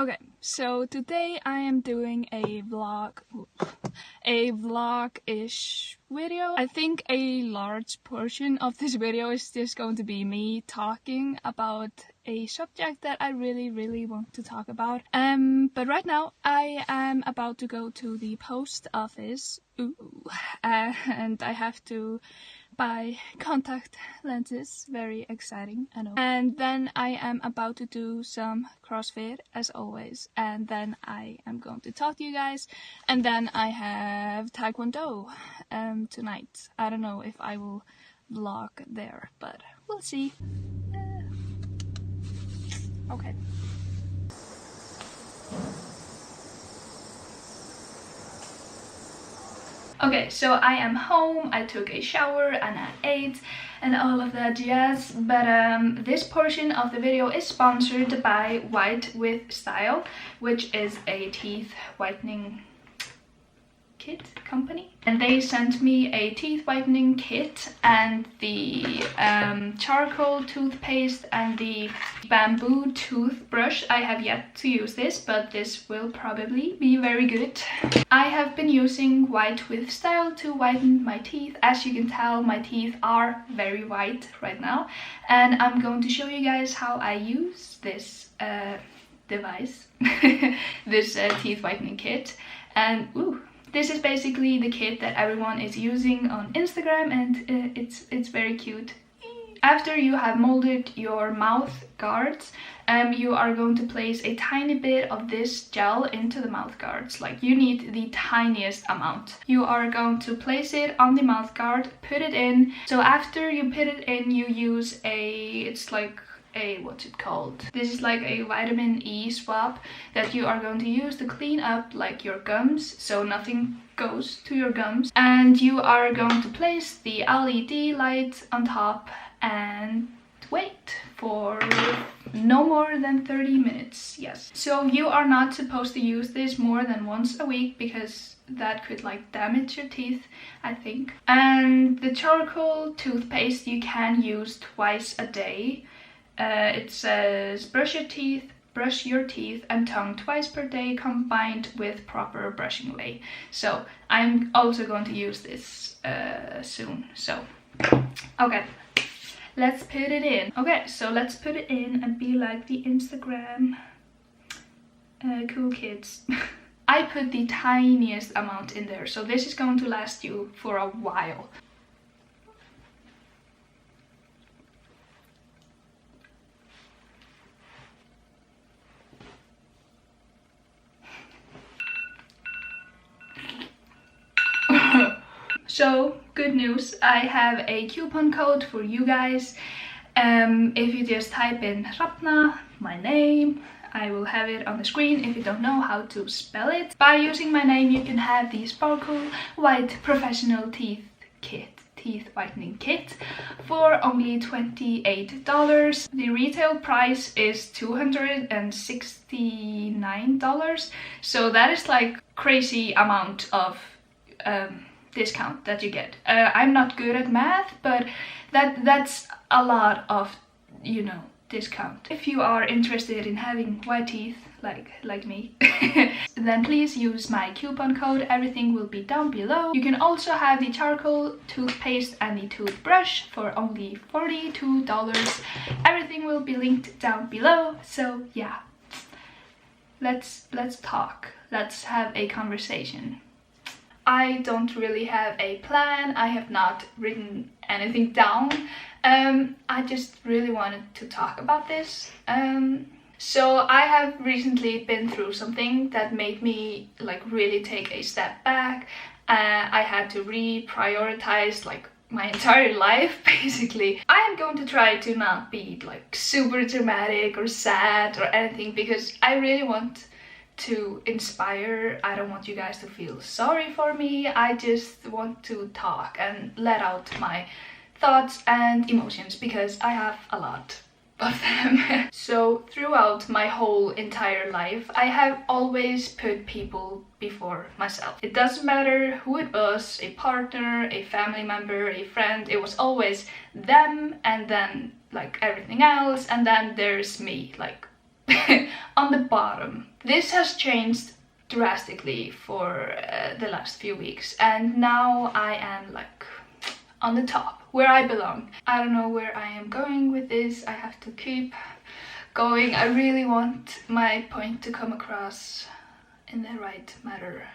Okay, so today I am doing a vlog-ish video. I think a large portion of this video is just going to be me talking about a subject that I really want to talk about. But right now I am about to go to the post office, and I have to buy contact lenses. Very exciting, I know. And then I am about to do some CrossFit as always, and then I am going to talk to you guys, and then I have Taekwondo tonight. I don't know if I will vlog there, but we'll see. Okay. Okay, so I am home, I took a shower and I ate and all of that jazz, but this portion of the video is sponsored by White with Style, which is a teeth whitening kit company, and they sent me a teeth whitening kit and the charcoal toothpaste and the bamboo toothbrush. I have yet to use this, but this will probably be very good. I have been using White with Style to whiten my teeth. As you can tell, my teeth are very white right now, and I'm going to show you guys how I use this device, this teeth whitening kit. And this is basically the kit that everyone is using on Instagram, and it's very cute. After you have molded your mouth guards, you are going to place a tiny bit of this gel into the mouth guards. Like, you need the tiniest amount. You are going to place it on the mouth guard, put it in. So after you put it in, you use it's like what's it called? This is like a vitamin E swab that you are going to use to clean up like your gums, so nothing goes to your gums. And you are going to place the LED light on top and wait for no more than 30 minutes. Yes, so you are not supposed to use this more than once a week, because that could like damage your teeth, I think. And the charcoal toothpaste you can use twice a day. It says brush your teeth and tongue twice per day, combined with proper brushing way. So I'm also going to use this soon. So okay, let's put it in. Okay, so let's put it in and be like the Instagram cool kids. I put the tiniest amount in there, so this is going to last you for a while. So, good news, I have a coupon code for you guys. If you just type in Hrafna, my name, I will have it on the screen if you don't know how to spell it. By using my name, you can have the Sparkle White Professional Teeth Whitening Kit for only $28. The retail price is $269, so that is like crazy amount of discount that you get. I'm not good at math, but that's a lot of, you know, discount. If you are interested in having white teeth like me, then please use my coupon code. Everything will be down below. You can also have the charcoal toothpaste and the toothbrush for only $42. Everything will be linked down below. So yeah, let's talk. Let's have a conversation. I don't really have a plan. I have not written anything down. I just really wanted to talk about this. So I have recently been through something that made me like really take a step back. I had to reprioritize like my entire life, basically. I am going to try to not be like super dramatic or sad or anything, because I really want to inspire. I don't want you guys to feel sorry for me. I just want to talk and let out my thoughts and emotions, because I have a lot of them. So throughout my whole entire life, I have always put people before myself. It doesn't matter who it was, a partner, a family member, a friend, it was always them, and then like everything else, and then there's me, like on the bottom. This has changed drastically for the last few weeks, and now I am like on the top, where I belong. I don't know where I am going with this. I have to keep going. I really want my point to come across in the right manner.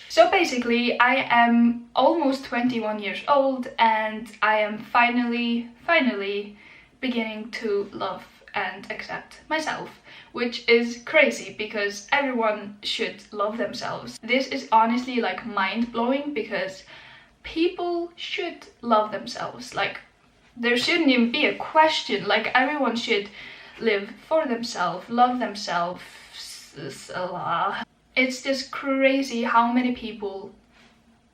So basically, I am almost 21 years old, and I am finally beginning to love and accept myself, which is crazy because everyone should love themselves. This is honestly like mind-blowing because people should love themselves. Like, there shouldn't even be a question. Like, everyone should live for themselves, love themselves. It's just crazy how many people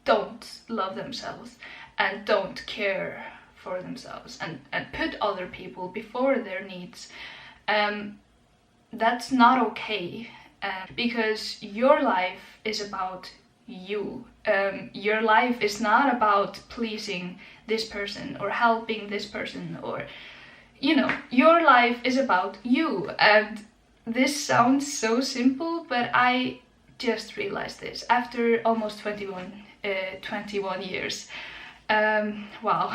don't love themselves and don't care for themselves and put other people before their needs. That's not okay, because your life is about you. Your life is not about pleasing this person or helping this person, or, you know, your life is about you. And this sounds so simple, but I just realized this after almost 21 years. Wow.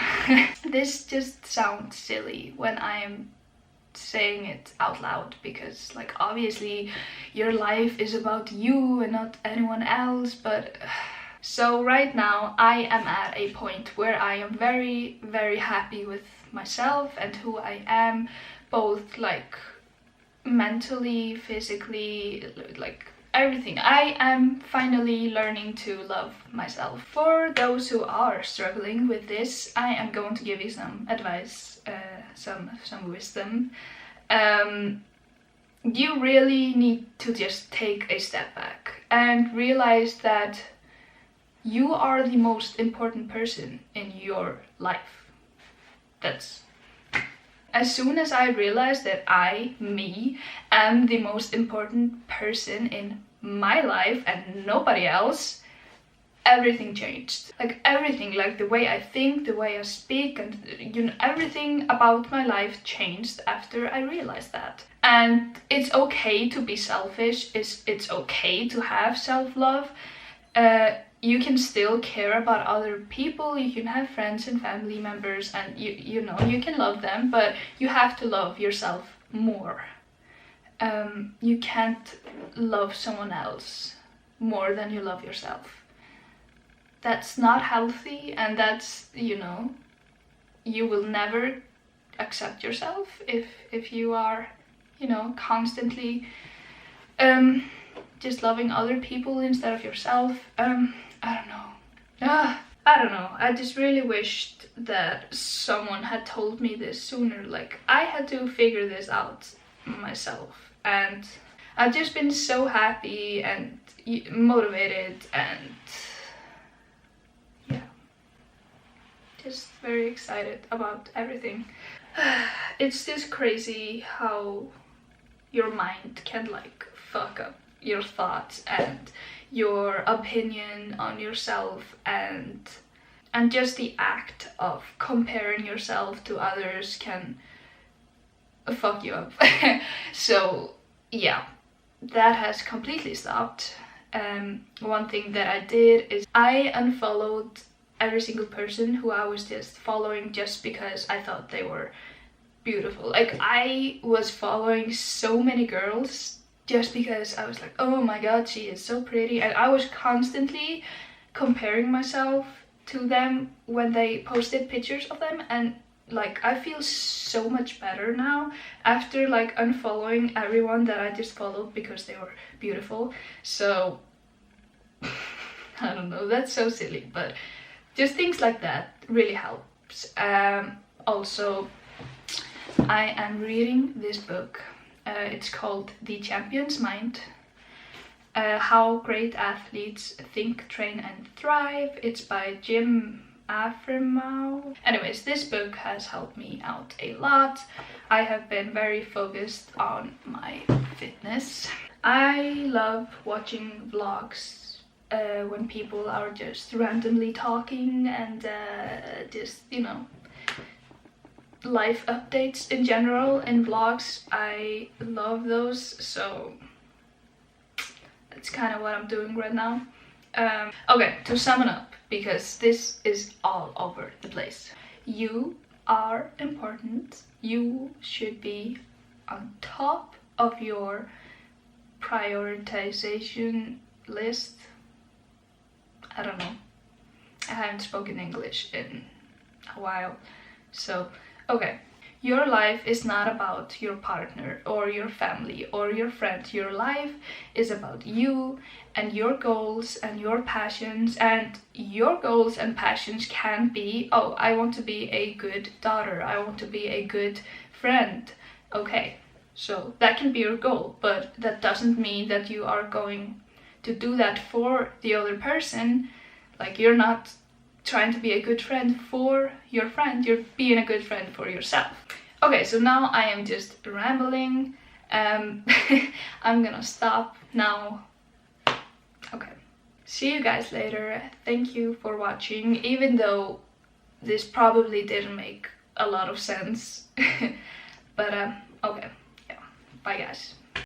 This just sounds silly when I am saying it out loud, because like obviously your life is about you and not anyone else. But so right now I am at a point where I am very happy with myself and who I am, both like mentally, physically, like everything. I am finally learning to love myself. For those who are struggling with this, I am going to give you some advice, some wisdom. You really need to just take a step back and realize that you are the most important person in your life. That's as soon as I realized that me, am the most important person in my life and nobody else, everything changed. Like everything, like the way I think, the way I speak, and you know, everything about my life changed after I realized that. And it's okay to be selfish. It's okay to have self-love. You can still care about other people. You can have friends and family members, and you know, you can love them, but you have to love yourself more. You can't love someone else more than you love yourself. That's not healthy, and that's, you know, you will never accept yourself if you are, you know, constantly just loving other people instead of yourself. I don't know. I don't know. I just really wished that someone had told me this sooner. Like, I had to figure this out myself, and I've just been so happy and motivated and yeah, just very excited about everything. It's just crazy how your mind can like fuck up your thoughts and your opinion on yourself, and just the act of comparing yourself to others can fuck you up. So yeah, that has completely stopped. One thing that I did is I unfollowed every single person who I was just following just because I thought they were beautiful. Like, I was following so many girls just because I was like, oh my god, she is so pretty, and I was constantly comparing myself to them when they posted pictures of them. And like, I feel so much better now after like unfollowing everyone that I just followed because they were beautiful. So I don't know, that's so silly, but just things like that really helps. Also, I am reading this book. It's called The Champion's Mind. How Great Athletes Think, Train and Thrive. It's by Hrafna You. Anyways, this book has helped me out a lot. I have been very focused on my fitness. I love watching vlogs when people are just randomly talking and just, you know, life updates in general and vlogs. I love those, so that's kind of what I'm doing right now. Okay, to sum it up, because this is all over the place. You are important. You should be on top of your prioritization list. I don't know. I haven't spoken English in a while. So, okay. Your life is not about your partner or your family or your friend. Your life is about you and your goals and your passions. And your goals and passions can be, oh, I want to be a good daughter. I want to be a good friend. Okay, so that can be your goal, but that doesn't mean that you are going to do that for the other person. Like, you're not trying to be a good friend for your friend, you're being a good friend for yourself. Okay, so now I am just rambling. I'm gonna stop now. Okay, see you guys later. Thank you for watching, even though this probably didn't make a lot of sense. But okay, yeah, bye guys.